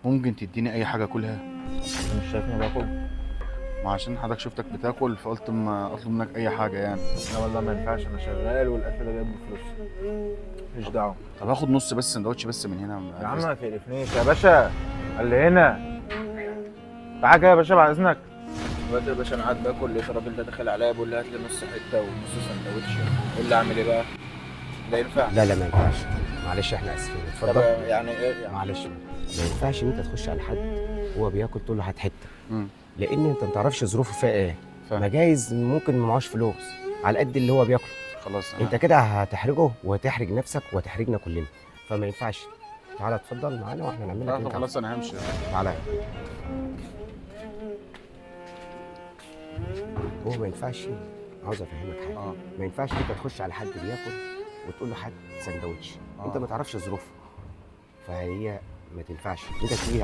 ممكن تديني اي حاجه اكلها؟ انت مش شايفني باكل؟ ما عشان حضرتك شفتك بتاكل فقلت اما اطلب منك اي حاجه يعني. لا والله ما ينفعش، انا شغال والاكل ده جايب بفلوس. مفيش دعوه. طب هاخد نص بس سندوتش بس من هنا يا عم بس. ما تقرفنيش يا باشا. اللي هنا تعالى كده يا باشا بعد اذنك. دلوقتي يا باشا انا قاعد باكل، لقيت الراجل ده داخل عليا بيقول لي هات لي نص حته ونص سندوتش. قول لي اعمل ايه بقى؟ ده ينفع؟ لا لا ما ينفعش. معلش احنا اسفين، طب اتفضل. يعني ايه يعني؟ معلش ما ينفعش ان انت تخش على حد وهو بياكل تقول له هات حته، امم لان انت ما تعرفش ظروفه فيها ايه. فاهم. ما جايز ممكن ما معهوش فلوس على قد اللي هو بياكله. خلاص انت كده هتحرجه وهتحرج نفسك وهتحرجنا كلنا، فما ينفعش. تعالى اتفضل معانا واحنا نعمل لك اللي طب انت خلاص عاوزه. انا همشي. تعالى. هو ما ينفعش. عاوز افهمك حاجه. اه ما ينفعش انت تخش على حد بياكل وتقول له هات سندوتش. انت ما تعرفش ظروفه، فهي ما تنفعش انت تيجي